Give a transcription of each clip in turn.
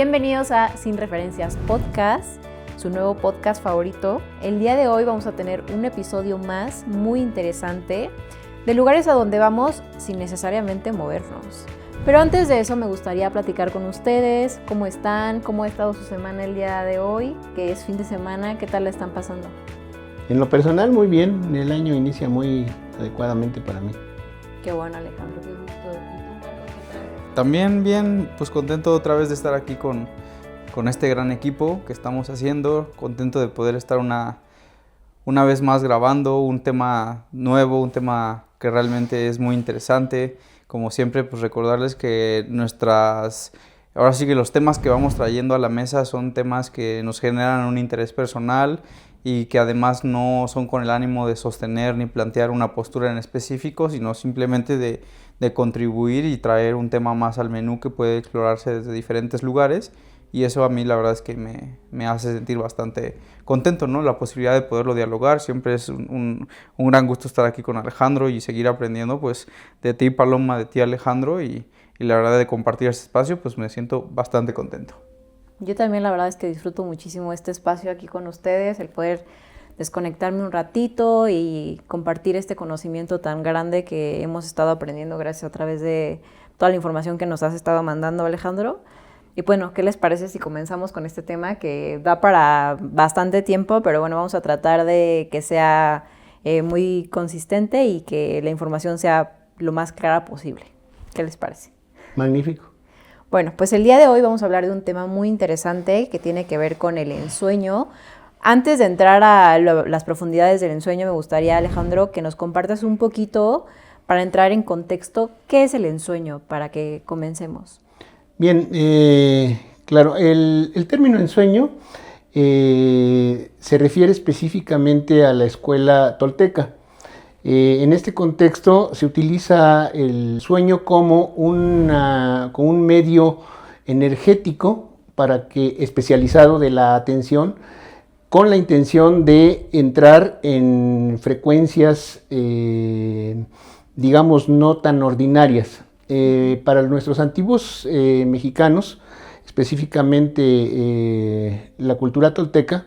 Bienvenidos a Sin Referencias Podcast, su nuevo podcast favorito. El día de hoy vamos a tener un episodio más muy interesante de lugares a donde vamos sin necesariamente movernos. Pero antes de eso me gustaría platicar con ustedes, cómo están, cómo ha estado su semana el día de hoy, que es fin de semana, qué tal la están pasando. En lo personal muy bien, el año inicia muy adecuadamente para mí. Qué bueno, Alejandro, qué gusto. También bien, pues contento otra vez de estar aquí con este gran equipo que estamos haciendo, contento de poder estar una vez más grabando un tema nuevo, un tema que realmente es muy interesante. Como siempre, pues recordarles que ahora sí que los temas que vamos trayendo a la mesa son temas que nos generan un interés personal y que además no son con el ánimo de sostener ni plantear una postura en específico, sino simplemente de contribuir y traer un tema más al menú que puede explorarse desde diferentes lugares, y eso a mí la verdad es que me hace sentir bastante contento, ¿no? La posibilidad de poderlo dialogar, siempre es un gran gusto estar aquí con Alejandro y seguir aprendiendo pues de ti, Paloma, de ti, Alejandro, y la verdad de compartir este espacio pues me siento bastante contento. Yo también la verdad es que disfruto muchísimo este espacio aquí con ustedes, el poder desconectarme un ratito y compartir este conocimiento tan grande que hemos estado aprendiendo gracias a través de toda la información que nos has estado mandando, Alejandro. Y bueno, ¿qué les parece si comenzamos con este tema que da para bastante tiempo, pero bueno, vamos a tratar de que sea muy consistente y que la información sea lo más clara posible? ¿Qué les parece? Magnífico. Bueno, pues el día de hoy vamos a hablar de un tema muy interesante que tiene que ver con el ensueño. Antes de entrar a las profundidades del ensueño, me gustaría, Alejandro, que nos compartas un poquito para entrar en contexto, ¿qué es el ensueño? Para que comencemos. Bien, claro, el término ensueño se refiere específicamente a la escuela tolteca. En este contexto se utiliza el sueño como un medio energético especializado de la atención, con la intención de entrar en frecuencias, digamos, no tan ordinarias. Para nuestros antiguos mexicanos, específicamente la cultura tolteca,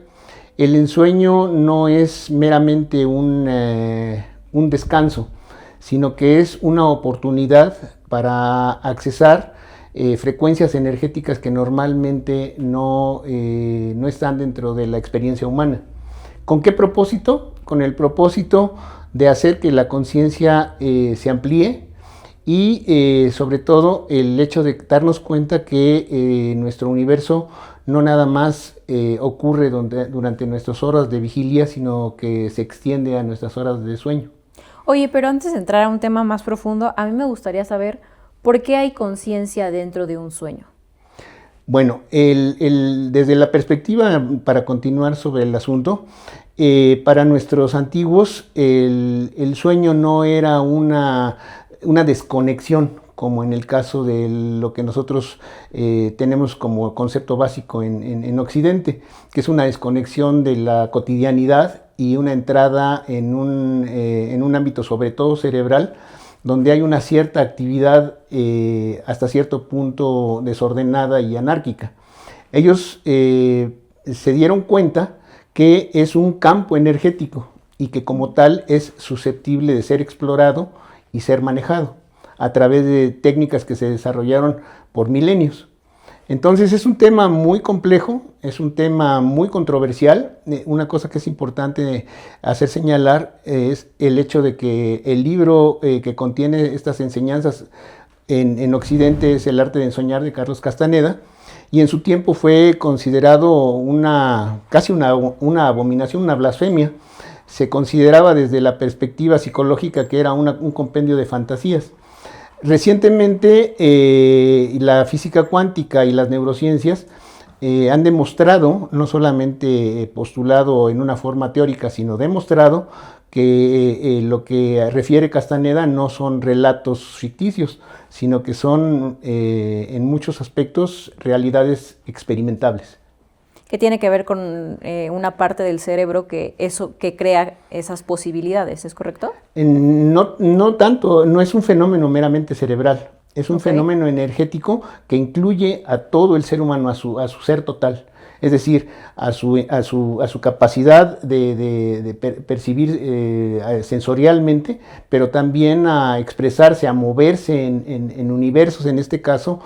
el ensueño no es meramente un descanso, sino que es una oportunidad para accesar frecuencias energéticas que normalmente no están dentro de la experiencia humana. ¿Con qué propósito? Con el propósito de hacer que la conciencia se amplíe y sobre todo el hecho de darnos cuenta que nuestro universo no nada más ocurre durante nuestras horas de vigilia, sino que se extiende a nuestras horas de sueño. Oye, pero antes de entrar a un tema más profundo, a mí me gustaría saber por qué hay conciencia dentro de un sueño. Bueno, desde la perspectiva, para continuar sobre el asunto, para nuestros antiguos el sueño no era una desconexión, como en el caso de lo que nosotros tenemos como concepto básico en Occidente, que es una desconexión de la cotidianidad y una entrada en un ámbito sobre todo cerebral, donde hay una cierta actividad hasta cierto punto desordenada y anárquica. Ellos se dieron cuenta que es un campo energético y que como tal es susceptible de ser explorado y ser manejado a través de técnicas que se desarrollaron por milenios. Entonces es un tema muy complejo, es un tema muy controversial. Una cosa que es importante hacer señalar es el hecho de que el libro que contiene estas enseñanzas en Occidente es El arte de ensoñar, de Carlos Castaneda, y en su tiempo fue considerado casi una abominación, una blasfemia. Se consideraba desde la perspectiva psicológica que era un compendio de fantasías. Recientemente la física cuántica y las neurociencias han demostrado, no solamente postulado en una forma teórica, sino demostrado que lo que refiere Castaneda no son relatos ficticios, sino que son en muchos aspectos realidades experimentables. Que tiene que ver con una parte del cerebro que crea esas posibilidades, ¿es correcto? No tanto, no es un fenómeno meramente cerebral. Es un Ok. fenómeno energético que incluye a todo el ser humano, a su ser total. Es decir, a su capacidad de percibir sensorialmente, pero también a expresarse, a moverse en universos, en este caso,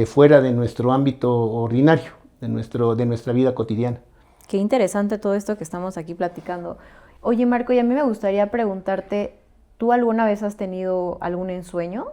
fuera de nuestro ámbito ordinario, de nuestra vida cotidiana. Qué interesante todo esto que estamos aquí platicando. Oye, Marco, y a mí me gustaría preguntarte, ¿tú alguna vez has tenido algún ensueño?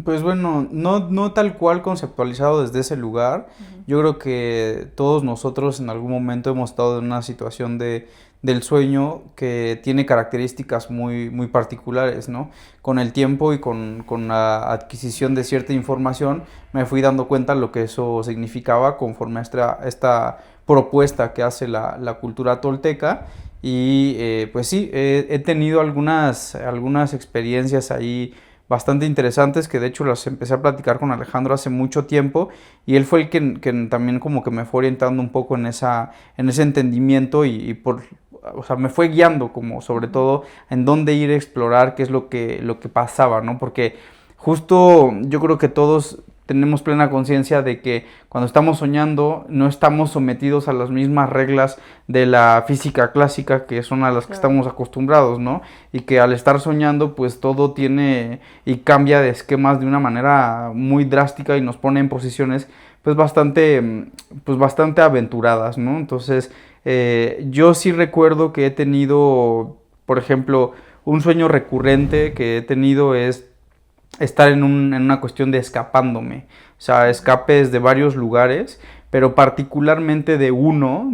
Pues bueno, no tal cual conceptualizado desde ese lugar. Yo creo que todos nosotros en algún momento hemos estado en una situación del sueño que tiene características muy particulares, ¿no? Con el tiempo y con la adquisición de cierta información me fui dando cuenta lo que eso significaba conforme a esta propuesta que hace la cultura tolteca. Y pues sí, he tenido algunas experiencias ahí bastante interesantes que de hecho las empecé a platicar con Alejandro hace mucho tiempo y él fue el que también como que me fue orientando un poco en ese entendimiento o sea, me fue guiando como sobre todo en dónde ir a explorar, qué es lo que pasaba, ¿no? Porque justo yo creo que todos tenemos plena conciencia de que cuando estamos soñando no estamos sometidos a las mismas reglas de la física clásica que son a las que Claro. estamos acostumbrados, ¿no? Y que al estar soñando pues todo tiene y cambia de esquemas de una manera muy drástica y nos pone en posiciones pues bastante aventuradas, ¿no? Entonces yo sí recuerdo que he tenido, por ejemplo, un sueño recurrente que he tenido es estar en una cuestión de escapándome, o sea, escapes de varios lugares, pero particularmente de una,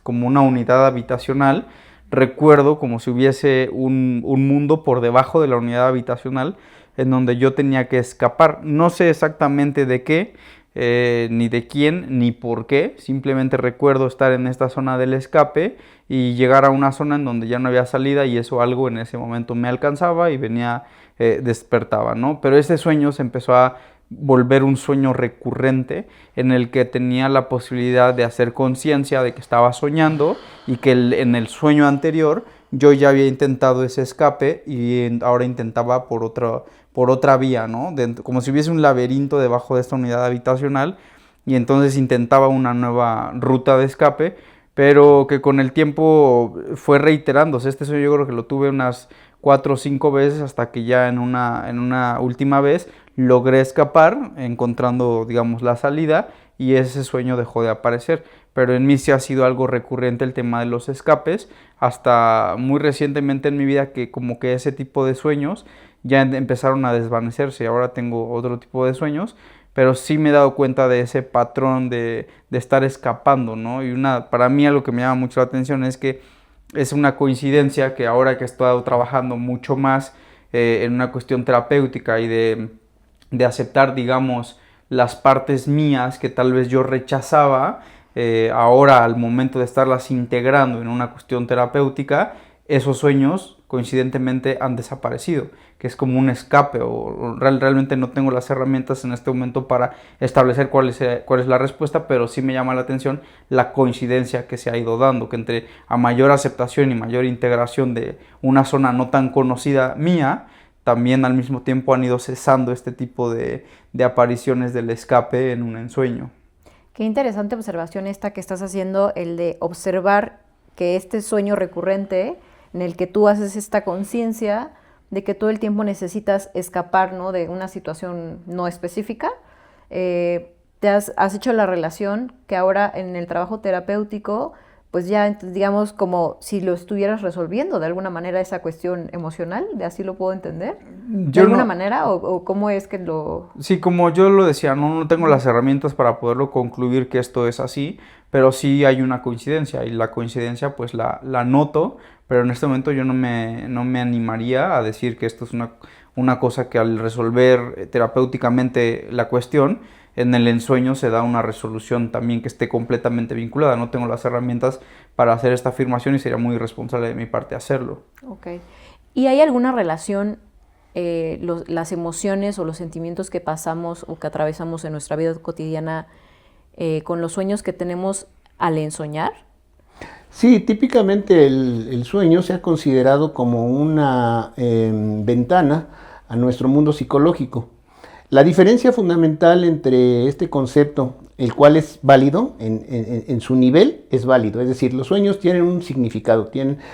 como una unidad habitacional. Recuerdo como si hubiese un mundo por debajo de la unidad habitacional en donde yo tenía que escapar. No sé exactamente de qué, ni de quién, ni por qué. Simplemente recuerdo estar en esta zona del escape y llegar a una zona en donde ya no había salida y eso algo en ese momento me alcanzaba y venía, despertaba, ¿no? Pero ese sueño se empezó a volver un sueño recurrente en el que tenía la posibilidad de hacer conciencia de que estaba soñando y que en el sueño anterior yo ya había intentado ese escape y ahora intentaba por otra vía, ¿no? Como si hubiese un laberinto debajo de esta unidad habitacional y entonces intentaba una nueva ruta de escape, pero que con el tiempo fue reiterándose. Este sueño yo creo que lo tuve unas 4 o 5 veces hasta que ya en una última vez logré escapar encontrando, digamos, la salida y ese sueño dejó de aparecer. Pero en mí sí ha sido algo recurrente el tema de los escapes, hasta muy recientemente en mi vida que como que ese tipo de sueños ya empezaron a desvanecerse y ahora tengo otro tipo de sueños, pero sí me he dado cuenta de ese patrón de estar escapando, ¿no? Y para mí algo que me llama mucho la atención es que es una coincidencia que ahora que he estado trabajando mucho más en una cuestión terapéutica y de aceptar, digamos, las partes mías que tal vez yo rechazaba, ahora al momento de estarlas integrando en una cuestión terapéutica, esos sueños coincidentemente han desaparecido, que es como un escape o realmente no tengo las herramientas en este momento para establecer cuál es la respuesta, pero sí me llama la atención la coincidencia que se ha ido dando, que entre a mayor aceptación y mayor integración de una zona no tan conocida mía, también al mismo tiempo han ido cesando este tipo de apariciones del escape en un ensueño. Qué interesante observación esta que estás haciendo, el de observar que este sueño recurrente en el que tú haces esta conciencia de que todo el tiempo necesitas escapar, ¿no?, de una situación no específica, te has hecho la relación que ahora en el trabajo terapéutico, pues ya digamos como si lo estuvieras resolviendo de alguna manera esa cuestión emocional, ¿de así lo puedo entender? ¿De alguna manera o cómo es que lo...? Sí, como yo lo decía, no tengo las herramientas para poderlo concluir que esto es así, pero sí hay una coincidencia y la coincidencia pues la noto, pero en este momento yo no me animaría a decir que esto es una cosa que al resolver terapéuticamente la cuestión, en el ensueño se da una resolución también que esté completamente vinculada. No tengo las herramientas para hacer esta afirmación y sería muy irresponsable de mi parte hacerlo. Ok. ¿Y hay alguna relación, las emociones o los sentimientos que pasamos o que atravesamos en nuestra vida cotidiana con los sueños que tenemos al ensoñar? Sí, típicamente el sueño se ha considerado como una ventana a nuestro mundo psicológico. La diferencia fundamental entre este concepto, el cual es válido, en su nivel es válido, es decir, los sueños tienen un significado,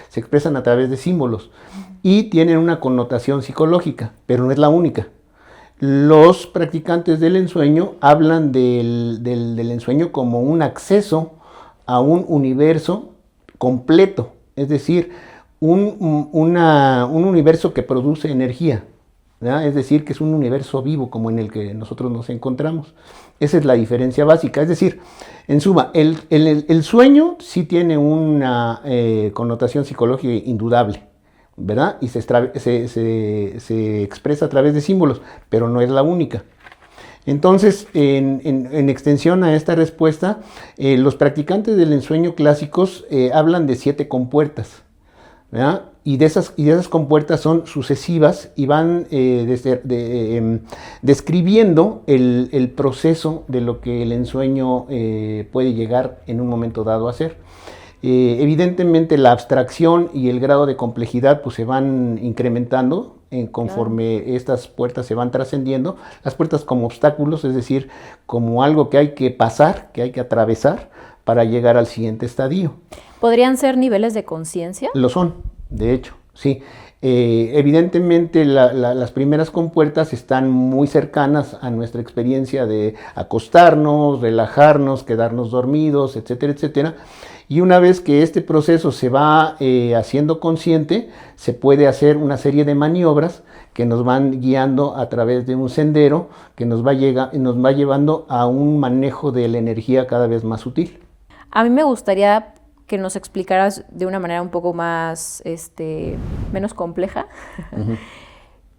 se expresan a través de símbolos y tienen una connotación psicológica, pero no es la única. Los practicantes del ensueño hablan del ensueño como un acceso a un universo completo, es decir, un universo que produce energía, ¿verdad? Es decir, que es un universo vivo como en el que nosotros nos encontramos. Esa es la diferencia básica. Es decir, en suma, el sueño sí tiene una connotación psicológica indudable, ¿verdad? Y se expresa a través de símbolos, pero no es la única. Entonces, en extensión a esta respuesta, los practicantes del ensueño clásicos hablan de 7 compuertas, ¿verdad? Y de esas compuertas son sucesivas y van describiendo el proceso de lo que el ensueño puede llegar en un momento dado a ser. Evidentemente la abstracción y el grado de complejidad pues, se van incrementando conforme estas puertas se van trascendiendo. Las puertas como obstáculos, es decir, como algo que hay que pasar, que hay que atravesar para llegar al siguiente estadio. ¿Podrían ser niveles de conciencia? Lo son, de hecho, sí. Evidentemente las primeras compuertas están muy cercanas a nuestra experiencia de acostarnos, relajarnos, quedarnos dormidos, etcétera, etcétera. Y una vez que este proceso se va haciendo consciente, se puede hacer una serie de maniobras que nos van guiando a través de un sendero que nos va llevando a un manejo de la energía cada vez más sutil. A mí me gustaría que nos explicaras de una manera un poco más, menos compleja,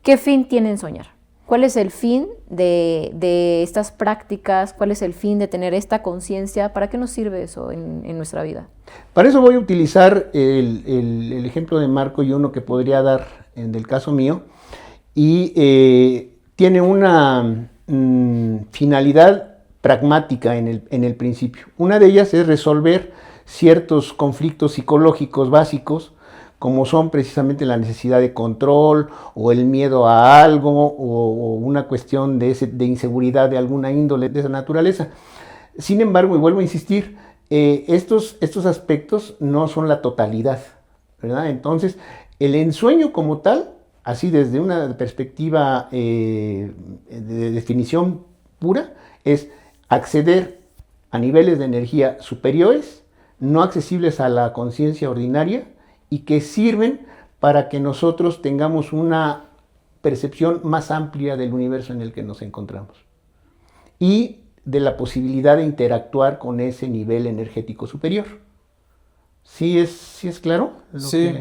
¿qué fin tiene soñar? ¿Cuál es el fin de estas prácticas? ¿Cuál es el fin de tener esta conciencia? ¿Para qué nos sirve eso en nuestra vida? Para eso voy a utilizar el ejemplo de Marco y uno que podría dar en el caso mío. Y tiene una finalidad pragmática en el principio. Una de ellas es resolver ciertos conflictos psicológicos básicos, como son precisamente la necesidad de control o el miedo a algo o una cuestión de inseguridad de alguna índole de esa naturaleza. Sin embargo, y vuelvo a insistir, estos aspectos no son la totalidad, ¿verdad? Entonces, el ensueño como tal, así desde una perspectiva de definición pura, es acceder a niveles de energía superiores, no accesibles a la conciencia ordinaria, y que sirven para que nosotros tengamos una percepción más amplia del universo en el que nos encontramos y de la posibilidad de interactuar con ese nivel energético superior. ¿Sí es claro? Sí.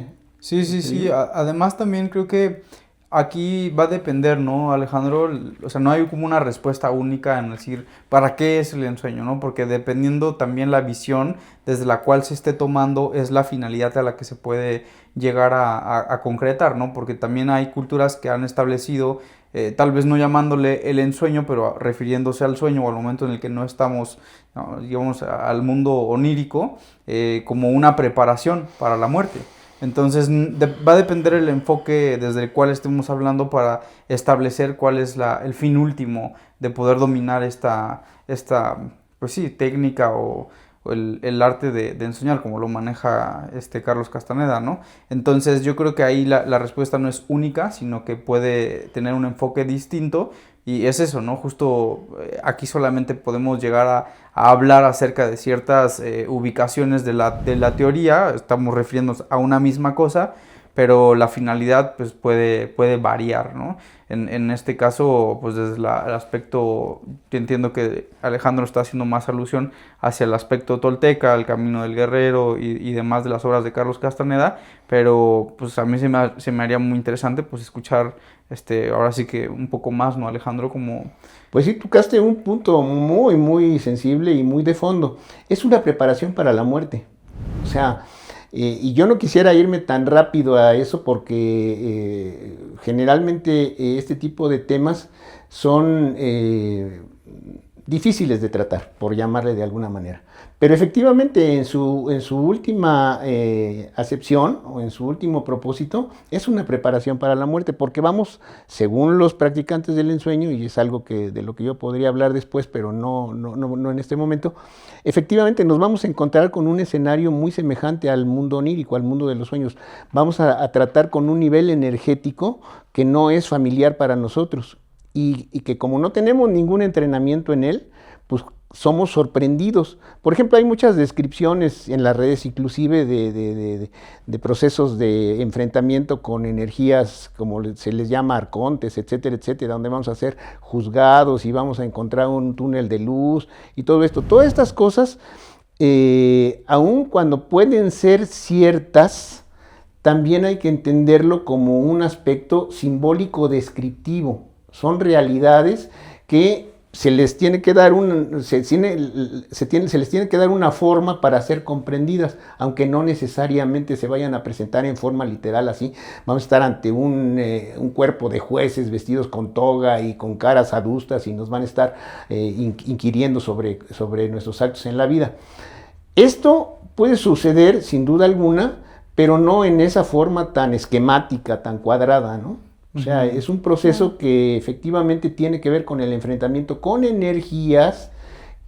Además también creo que aquí va a depender, ¿no, Alejandro? O sea, no hay como una respuesta única en decir para qué es el ensueño, ¿no? Porque dependiendo también la visión desde la cual se esté tomando es la finalidad a la que se puede llegar a concretar, ¿no? Porque también hay culturas que han establecido, tal vez no llamándole el ensueño, pero refiriéndose al sueño o al momento en el que no estamos, ¿no?, digamos, al mundo onírico, como una preparación para la muerte. Entonces va a depender el enfoque desde el cual estemos hablando para establecer cuál es el fin último de poder dominar esta pues sí, técnica o el arte de enseñar, como lo maneja Carlos Castaneda, ¿no? Entonces yo creo que ahí la respuesta no es única, sino que puede tener un enfoque distinto. Y es eso, ¿no? Justo aquí solamente podemos llegar a hablar acerca de ciertas ubicaciones de la teoría, estamos refiriéndonos a una misma cosa, pero la finalidad pues puede variar, ¿no? En este caso, pues desde el aspecto, yo entiendo que Alejandro está haciendo más alusión hacia el aspecto tolteca, el camino del guerrero y demás de las obras de Carlos Castaneda, pero pues a mí se me haría muy interesante pues escuchar ahora sí que un poco más, ¿no, Alejandro? Como... Pues sí, tocaste un punto muy, muy sensible y muy de fondo. Es una preparación para la muerte. O sea, y yo no quisiera irme tan rápido a eso generalmente este tipo de temas son difíciles de tratar, por llamarle de alguna manera. Pero efectivamente en su última acepción o en su último propósito es una preparación para la muerte, porque vamos, según los practicantes del ensueño, y es algo de lo que yo podría hablar después, pero no en este momento, efectivamente nos vamos a encontrar con un escenario muy semejante al mundo onírico, al mundo de los sueños. Vamos a tratar con un nivel energético que no es familiar para nosotros y que como no tenemos ningún entrenamiento en él, pues somos sorprendidos. Por ejemplo, hay muchas descripciones en las redes, inclusive de procesos de enfrentamiento con energías, como se les llama arcontes, etcétera, etcétera, donde vamos a ser juzgados y vamos a encontrar un túnel de luz y todo esto. Todas estas cosas, aun cuando pueden ser ciertas, también hay que entenderlo como un aspecto simbólico descriptivo. Son realidades que se les tiene que dar una forma para ser comprendidas, aunque no necesariamente se vayan a presentar en forma literal así. Vamos a estar ante un cuerpo de jueces vestidos con toga y con caras adustas y nos van a estar inquiriendo sobre nuestros actos en la vida. Esto puede suceder sin duda alguna, pero no en esa forma tan esquemática, tan cuadrada, ¿no? O sea, es un proceso que efectivamente tiene que ver con el enfrentamiento con energías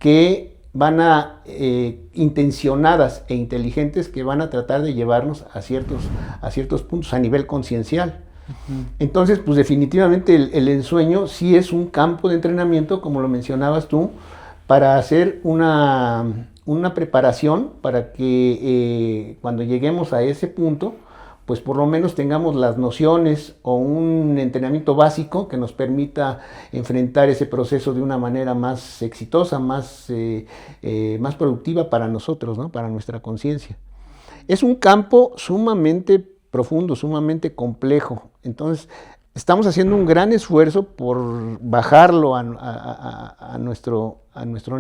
que van intencionadas e inteligentes, que van a tratar de llevarnos a ciertos puntos a nivel conciencial. Entonces, pues definitivamente el ensueño sí es un campo de entrenamiento, como lo mencionabas tú, para hacer una preparación para que cuando lleguemos a ese punto, pues por lo menos tengamos las nociones o un entrenamiento básico que nos permita enfrentar ese proceso de una manera más exitosa, más productiva para nosotros, ¿no? Para nuestra conciencia. Es un campo sumamente profundo, sumamente complejo. Entonces, estamos haciendo un gran esfuerzo por bajarlo a nuestro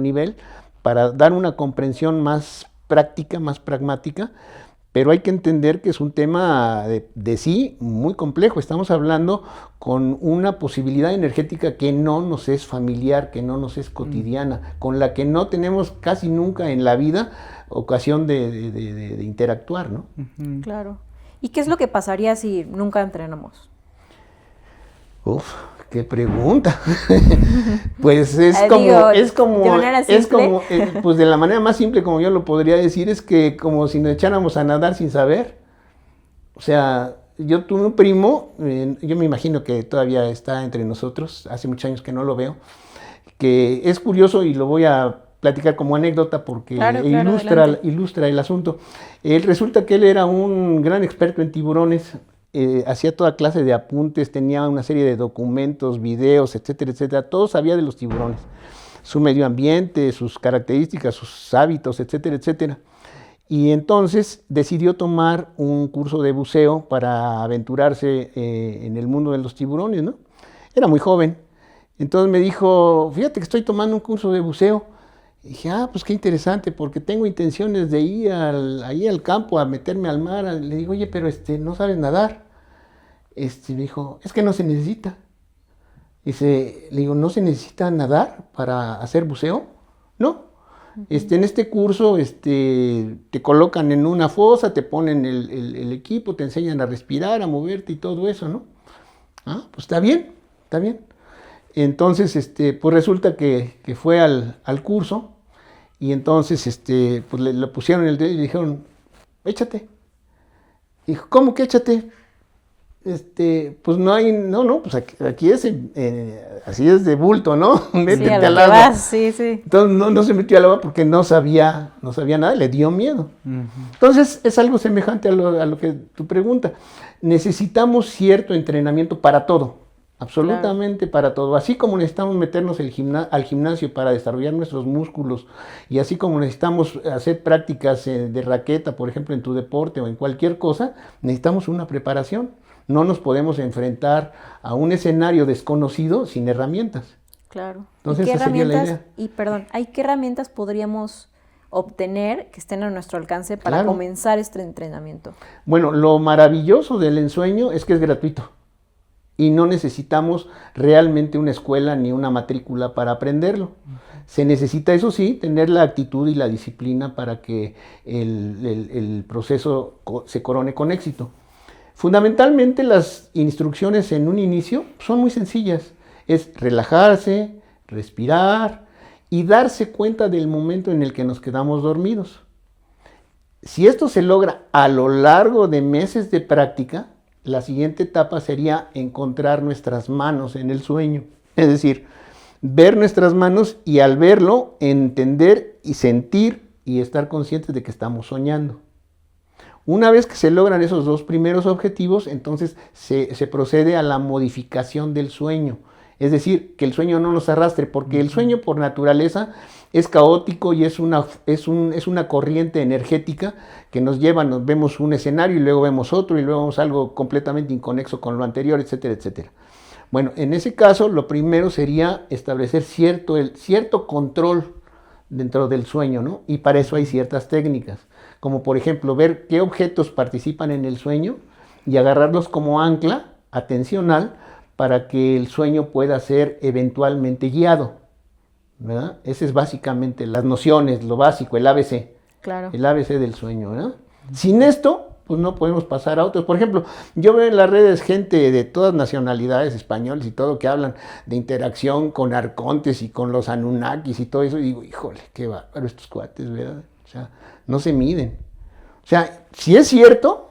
nivel para dar una comprensión más práctica, más pragmática. Pero hay que entender que es un tema de sí muy complejo. Estamos hablando con una posibilidad energética que no nos es familiar, que no nos es cotidiana, con la que no tenemos casi nunca en la vida ocasión de interactuar, ¿no? Claro. ¿Y qué es lo que pasaría si nunca entrenamos? Uf, qué pregunta. Pues pues de la manera más simple como yo lo podría decir, es que como si nos echáramos a nadar sin saber. O sea, yo tuve un primo, yo me imagino que todavía está entre nosotros, hace muchos años que no lo veo, que es curioso y lo voy a platicar como anécdota porque ilustra el asunto. Resulta que él era un gran experto en tiburones. Hacía toda clase de apuntes, tenía una serie de documentos, videos, etcétera, etcétera. Todo sabía de los tiburones, su medio ambiente, sus características, sus hábitos, etcétera, etcétera. Y entonces decidió tomar un curso de buceo para aventurarse en el mundo de los tiburones, ¿no? Era muy joven. Entonces me dijo, fíjate que estoy tomando un curso de buceo. Y dije, pues qué interesante, porque tengo intenciones de ir ahí al campo a meterme al mar. Le digo, oye, pero no sabes nadar. Me dijo, es que no se necesita. Le digo, ¿no se necesita nadar para hacer buceo? No. En este curso te colocan en una fosa, te ponen el equipo, te enseñan a respirar, a moverte y todo eso, ¿no? Pues está bien, está bien. Entonces, pues resulta que fue al curso y entonces, pues le pusieron el dedo y le dijeron, échate. Dijo, ¿cómo que échate? Pues pues aquí es, así es de bulto, ¿no? Métete al agua. Sí. Entonces no se metió al agua porque no sabía nada, le dio miedo. Entonces es algo semejante a lo que tu pregunta. Necesitamos cierto entrenamiento para todo, absolutamente para todo. Así como necesitamos meternos al gimnasio para desarrollar nuestros músculos y así como necesitamos hacer prácticas de raqueta, por ejemplo, en tu deporte o en cualquier cosa, necesitamos una preparación. No nos podemos enfrentar a un escenario desconocido sin herramientas. Claro. Entonces, esa sería la idea. ¿Qué herramientas podríamos obtener que estén a nuestro alcance para comenzar este entrenamiento? Bueno, lo maravilloso del ensueño es que es gratuito. y no necesitamos realmente una escuela ni una matrícula para aprenderlo. Se necesita, eso sí, tener la actitud y la disciplina para que el proceso se corone con éxito. Fundamentalmente las instrucciones en un inicio son muy sencillas. Es relajarse, respirar y darse cuenta del momento en el que nos quedamos dormidos. Si esto se logra a lo largo de meses de práctica, la siguiente etapa sería encontrar nuestras manos en el sueño. Es decir, ver nuestras manos y al verlo entender y sentir y estar conscientes de que estamos soñando. Una vez que se logran esos dos primeros objetivos, entonces se procede a la modificación del sueño. Es decir, que el sueño no nos arrastre, porque el sueño por naturaleza es caótico y es una corriente energética que nos lleva, nos vemos un escenario y luego vemos otro y luego vemos algo completamente inconexo con lo anterior, etcétera, etcétera. Bueno, en ese caso lo primero sería establecer cierto control dentro del sueño, ¿no? Y para eso hay ciertas técnicas, como por ejemplo ver qué objetos participan en el sueño y agarrarlos como ancla atencional para que el sueño pueda ser eventualmente guiado, ¿verdad? Ese es básicamente las nociones, lo básico, el ABC. Claro. El ABC del sueño, ¿verdad? Sin esto, pues no podemos pasar a otros. Por ejemplo, yo veo en las redes gente de todas nacionalidades, españoles y todo, que hablan de interacción con arcontes y con los anunnakis y todo eso, y digo, híjole, qué bárbaro estos cuates, ¿verdad? O sea, no se miden. O sea, si es cierto,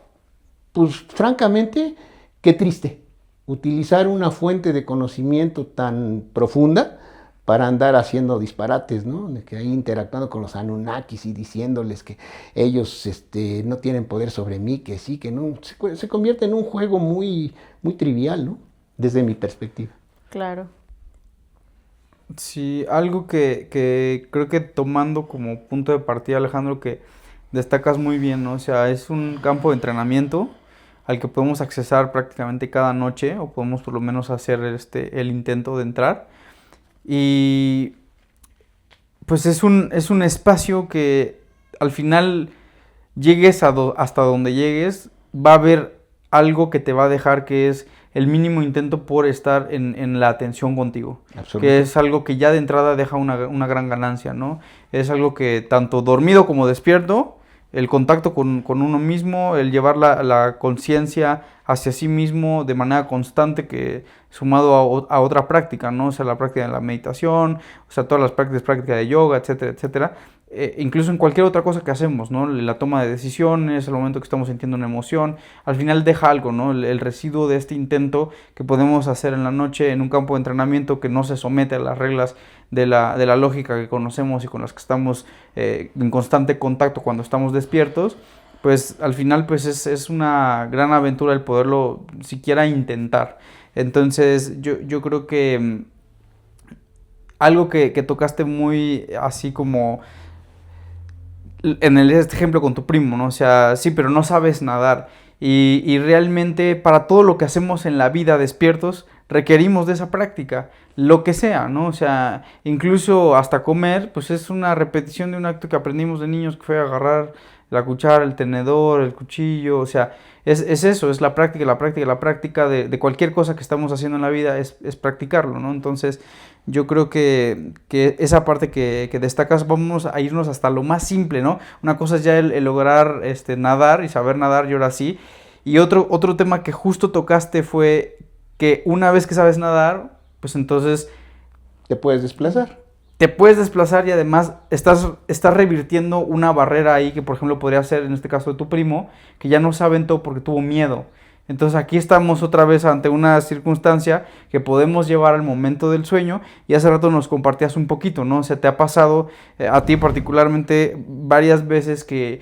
pues francamente, qué triste utilizar una fuente de conocimiento tan profunda para andar haciendo disparates, ¿no? De que ahí interactuando con los Anunnakis y diciéndoles que ellos no tienen poder sobre mí, que sí, que no. Se convierte en un juego muy, muy trivial, ¿no? Desde mi perspectiva. Claro. Sí, algo que creo que tomando como punto de partida, Alejandro, que destacas muy bien, ¿no? O sea, es un campo de entrenamiento al que podemos accesar prácticamente cada noche, o podemos por lo menos hacer el intento de entrar. Y pues es un espacio que al final llegues hasta donde llegues, va a haber algo que te va a dejar, que es el mínimo intento por estar en la atención contigo. Que es algo que ya de entrada deja una gran ganancia, ¿no? Es algo que tanto dormido como despierto, el contacto con uno mismo, el llevar la conciencia hacia sí mismo de manera constante, que sumado a otra práctica, ¿no? O sea, la práctica de la meditación, o sea, todas las prácticas de yoga, etcétera, etcétera. Incluso en cualquier otra cosa que hacemos, ¿no? La toma de decisiones, el momento que estamos sintiendo una emoción, al final deja algo, ¿no? El residuo de este intento que podemos hacer en la noche en un campo de entrenamiento que no se somete a las reglas de la lógica que conocemos y con las que estamos en constante contacto cuando estamos despiertos, pues al final pues es una gran aventura el poderlo siquiera intentar. Entonces yo creo que algo que tocaste muy así como en este ejemplo con tu primo, ¿no? O sea, sí, pero no sabes nadar. Y realmente para todo lo que hacemos en la vida despiertos requerimos de esa práctica, lo que sea, ¿no? O sea, incluso hasta comer, pues es una repetición de un acto que aprendimos de niños, que fue agarrar la cuchara, el tenedor, el cuchillo, o sea, es eso, es la práctica de cualquier cosa que estamos haciendo en la vida, es practicarlo, ¿no? Entonces, yo creo que esa parte que destacas, vamos a irnos hasta lo más simple, ¿no? Una cosa es ya el lograr nadar y saber nadar, y ahora sí. Y otro tema que justo tocaste fue que una vez que sabes nadar, pues entonces te puedes desplazar. Te puedes desplazar y además estás revirtiendo una barrera ahí que, por ejemplo, podría ser en este caso de tu primo, que ya no se aventó porque tuvo miedo. Entonces aquí estamos otra vez ante una circunstancia que podemos llevar al momento del sueño, y hace rato nos compartías un poquito, ¿no? O sea, te ha pasado a ti particularmente varias veces que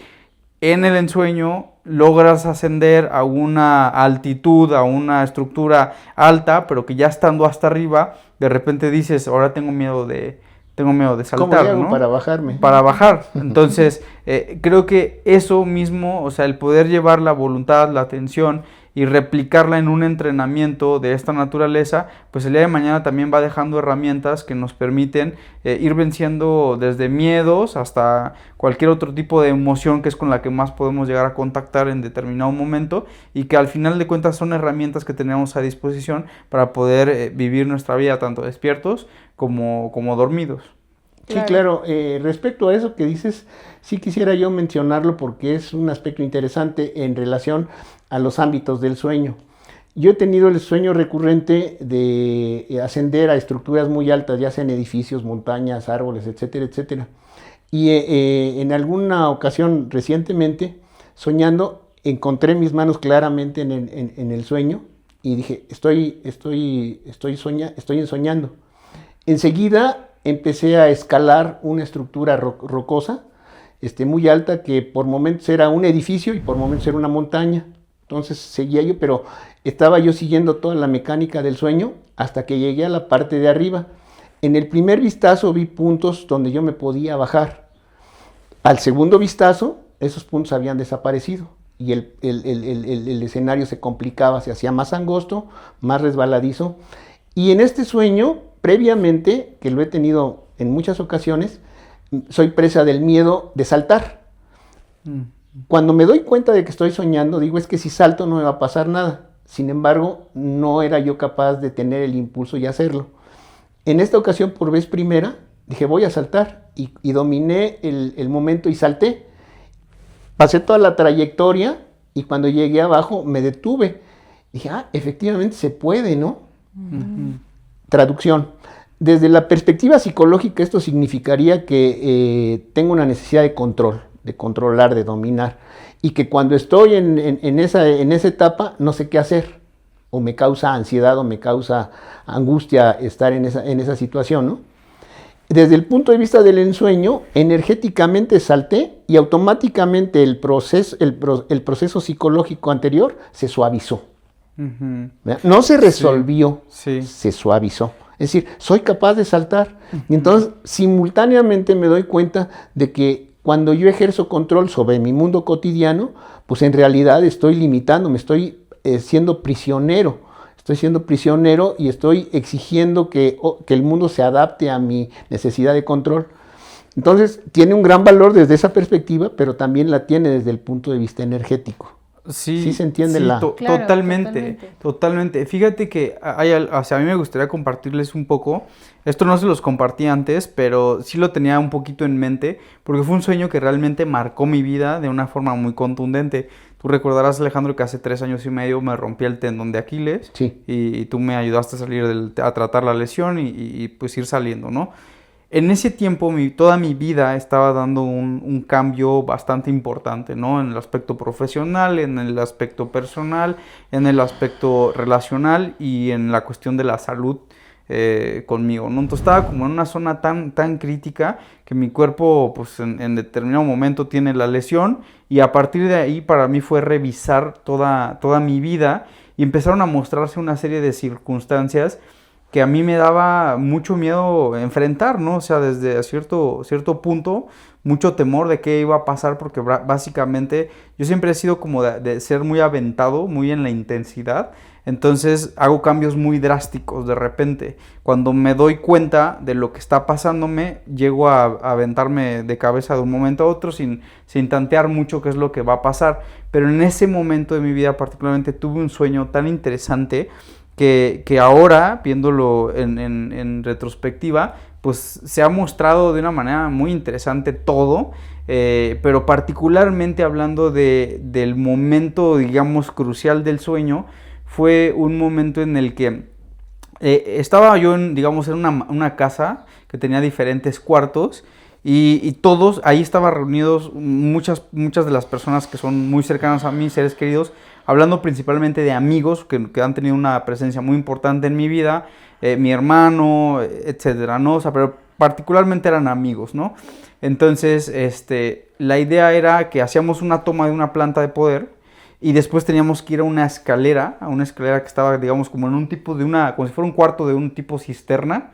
en el ensueño logras ascender a una altitud, a una estructura alta, pero que ya estando hasta arriba, de repente dices, ahora tengo miedo de saltar, ¿cómo le hago, ¿no? Para bajarme? Para bajar. Entonces, creo que eso mismo, o sea, el poder llevar la voluntad, la atención y replicarla en un entrenamiento de esta naturaleza, pues el día de mañana también va dejando herramientas que nos permiten ir venciendo desde miedos hasta cualquier otro tipo de emoción que es con la que más podemos llegar a contactar en determinado momento, y que al final de cuentas son herramientas que tenemos a disposición para poder vivir nuestra vida tanto despiertos como dormidos. Sí, claro. Respecto a eso que dices, sí quisiera yo mencionarlo porque es un aspecto interesante en relación a los ámbitos del sueño. Yo he tenido el sueño recurrente de ascender a estructuras muy altas, ya sea en edificios, montañas, árboles, etcétera, etcétera. Y en alguna ocasión recientemente, soñando, encontré mis manos claramente en el sueño y dije, estoy soñando. Enseguida empecé a escalar una estructura rocosa, muy alta, que por momentos era un edificio y por momentos era una montaña. Entonces seguía yo, pero estaba yo siguiendo toda la mecánica del sueño hasta que llegué a la parte de arriba. En el primer vistazo vi puntos donde yo me podía bajar. Al segundo vistazo, esos puntos habían desaparecido y el escenario se complicaba, se hacía más angosto, más resbaladizo. Y en este sueño, previamente, que lo he tenido en muchas ocasiones, soy presa del miedo de saltar. Cuando me doy cuenta de que estoy soñando, digo, es que si salto no me va a pasar nada. Sin embargo, no era yo capaz de tener el impulso y hacerlo. En esta ocasión, por vez primera, dije, voy a saltar. Y dominé el momento y salté. Pasé toda la trayectoria y cuando llegué abajo me detuve. Dije, efectivamente se puede, ¿no? Traducción. Desde la perspectiva psicológica, esto significaría que tengo una necesidad de control, de controlar, de dominar, y que cuando estoy en esa etapa no sé qué hacer, o me causa ansiedad o me causa angustia estar en esa situación, ¿no? Desde el punto de vista del ensueño, energéticamente salté y automáticamente el proceso psicológico anterior se suavizó. No se resolvió, se suavizó. Es decir, soy capaz de saltar. Y entonces, simultáneamente me doy cuenta de que cuando yo ejerzo control sobre mi mundo cotidiano, pues en realidad estoy limitando, me estoy siendo prisionero. Estoy siendo prisionero y estoy exigiendo que el mundo se adapte a mi necesidad de control. Entonces, tiene un gran valor desde esa perspectiva, pero también la tiene desde el punto de vista energético. Sí, se entiende claro, totalmente. Fíjate que a mí me gustaría compartirles un poco. Esto no se los compartí antes, pero sí lo tenía un poquito en mente, porque fue un sueño que realmente marcó mi vida de una forma muy contundente. Tú recordarás, Alejandro, que hace 3 años y medio me rompí el tendón de Aquiles. Sí. Y tú me ayudaste a salir a tratar la lesión y pues ir saliendo, ¿no? En ese tiempo, toda mi vida estaba dando un cambio bastante importante, ¿no? En el aspecto profesional, en el aspecto personal, en el aspecto relacional y en la cuestión de la salud conmigo, ¿no? Entonces estaba como en una zona tan crítica que mi cuerpo, pues en determinado momento tiene la lesión, y a partir de ahí para mí fue revisar toda mi vida y empezaron a mostrarse una serie de circunstancias que a mí me daba mucho miedo enfrentar, ¿no? O sea, desde cierto punto, mucho temor de qué iba a pasar, porque básicamente yo siempre he sido como de ser muy aventado, muy en la intensidad. Entonces hago cambios muy drásticos de repente. Cuando me doy cuenta de lo que está pasándome, llego a aventarme de cabeza de un momento a otro sin tantear mucho qué es lo que va a pasar. Pero en ese momento de mi vida particularmente tuve un sueño tan interesante que ahora, viéndolo en retrospectiva, pues se ha mostrado de una manera muy interesante todo, pero particularmente hablando del momento, digamos, crucial del sueño, fue un momento en el que estaba yo en una casa que tenía diferentes cuartos, y todos, ahí estaban reunidos muchas de las personas que son muy cercanas a mí, seres queridos, hablando principalmente de amigos que han tenido una presencia muy importante en mi vida, mi hermano, etcétera, ¿no? O sea, pero particularmente eran amigos, ¿no? Entonces, la idea era que hacíamos una toma de una planta de poder y después teníamos que ir a una escalera que estaba, digamos, como en un tipo como si fuera un cuarto de un tipo cisterna,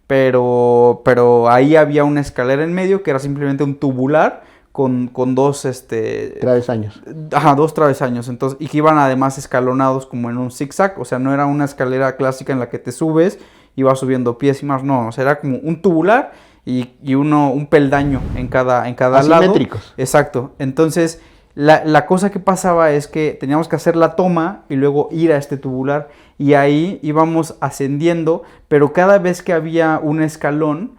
pero ahí había una escalera en medio que era simplemente un tubular con dos, Travesaños. Ajá, dos travesaños, entonces, y que iban además escalonados como en un zigzag, o sea, no era una escalera clásica en la que te subes y vas subiendo pies y más, no, o sea, era como un tubular y un peldaño en cada lado. Asimétricos. Exacto, entonces, la cosa que pasaba es que teníamos que hacer la toma y luego ir a este tubular, y ahí íbamos ascendiendo, pero cada vez que había un escalón,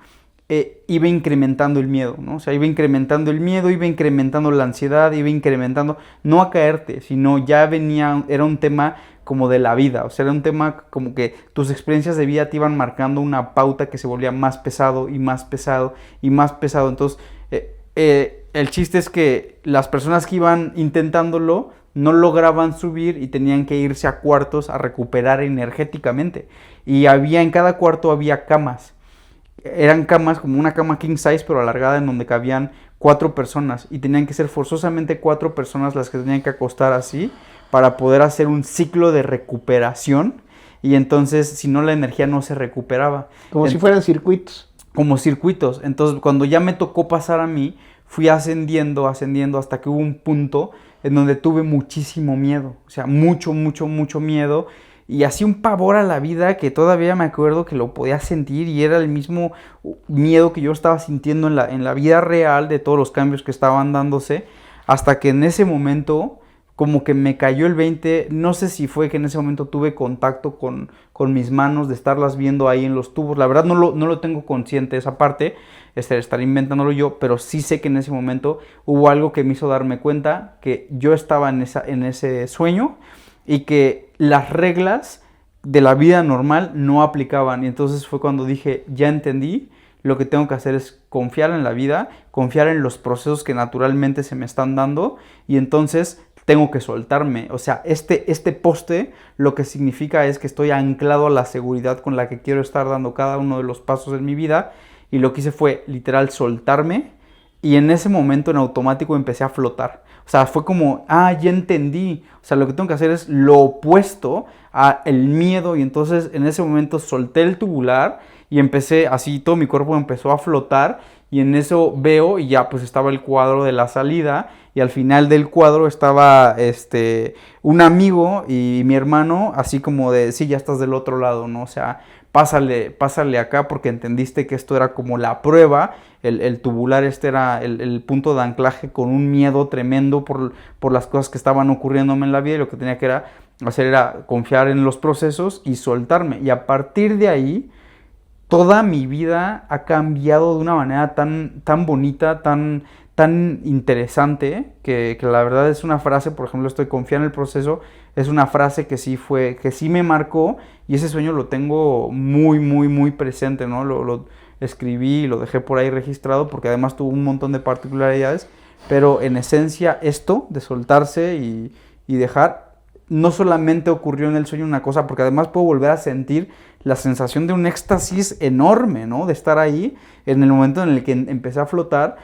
iba incrementando el miedo, ¿no? O sea, iba incrementando el miedo, iba incrementando la ansiedad, iba incrementando, no a caerte, sino ya venía, era un tema como de la vida, o sea, era un tema como que tus experiencias de vida te iban marcando una pauta que se volvía más pesado y más pesado y más pesado. Entonces, el chiste es que las personas que iban intentándolo no lograban subir y tenían que irse a cuartos a recuperar energéticamente. Y en cada cuarto había camas. Eran camas como una cama king size pero alargada, en donde cabían 4 personas y tenían que ser forzosamente 4 personas las que tenían que acostar así para poder hacer un ciclo de recuperación, y entonces si no la energía no se recuperaba. Como si fueran circuitos. Como circuitos. Entonces cuando ya me tocó pasar a mí, fui ascendiendo hasta que hubo un punto en donde tuve muchísimo miedo, o sea, mucho miedo. Y así un pavor a la vida que todavía me acuerdo que lo podía sentir, y era el mismo miedo que yo estaba sintiendo en la vida real de todos los cambios que estaban dándose, hasta que en ese momento como que me cayó el 20, no sé si fue que en ese momento tuve contacto con mis manos, de estarlas viendo ahí en los tubos, la verdad no lo tengo consciente esa parte, estar inventándolo yo, pero sí sé que en ese momento hubo algo que me hizo darme cuenta que yo estaba en ese sueño, y que las reglas de la vida normal no aplicaban. Y entonces fue cuando dije, ya entendí, lo que tengo que hacer es confiar en la vida, confiar en los procesos que naturalmente se me están dando, y entonces tengo que soltarme. O sea, este poste lo que significa es que estoy anclado a la seguridad con la que quiero estar dando cada uno de los pasos en mi vida, y lo que hice fue literal soltarme, y en ese momento en automático empecé a flotar. O sea, fue como, ya entendí. O sea, lo que tengo que hacer es lo opuesto a el miedo. Y entonces en ese momento solté el tubular y empecé, así todo mi cuerpo empezó a flotar. Y en eso veo, y ya pues estaba el cuadro de la salida. Y al final del cuadro estaba un amigo y mi hermano, así como de, sí, ya estás del otro lado, ¿no? O sea, pásale acá, porque entendiste que esto era como la prueba. El tubular era el punto de anclaje con un miedo tremendo por las cosas que estaban ocurriéndome en la vida, y lo que tenía que hacer era confiar en los procesos y soltarme. Y a partir de ahí, toda mi vida ha cambiado de una manera tan bonita, tan interesante, que la verdad es una frase, por ejemplo, estoy confiando en el proceso, es una frase que sí me marcó, y ese sueño lo tengo muy presente, ¿no? Lo escribí y lo dejé por ahí registrado, porque además tuvo un montón de particularidades, pero en esencia esto de soltarse y dejar, no solamente ocurrió en el sueño una cosa, porque además puedo volver a sentir la sensación de un éxtasis enorme, ¿no? De estar ahí en el momento en el que empecé a flotar,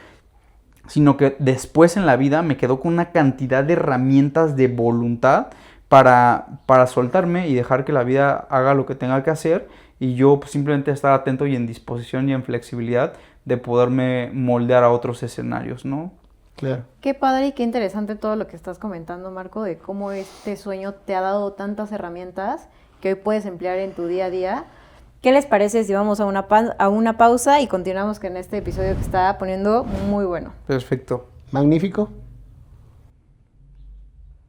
sino que después en la vida me quedó con una cantidad de herramientas de voluntad para soltarme y dejar que la vida haga lo que tenga que hacer, y yo pues simplemente estar atento y en disposición y en flexibilidad de poderme moldear a otros escenarios, ¿no? Claro. Qué padre y qué interesante todo lo que estás comentando, Marco, de cómo este sueño te ha dado tantas herramientas que hoy puedes emplear en tu día a día. ¿Qué les parece si vamos a una pausa y continuamos con este episodio que está poniendo muy bueno? Perfecto. Magnífico.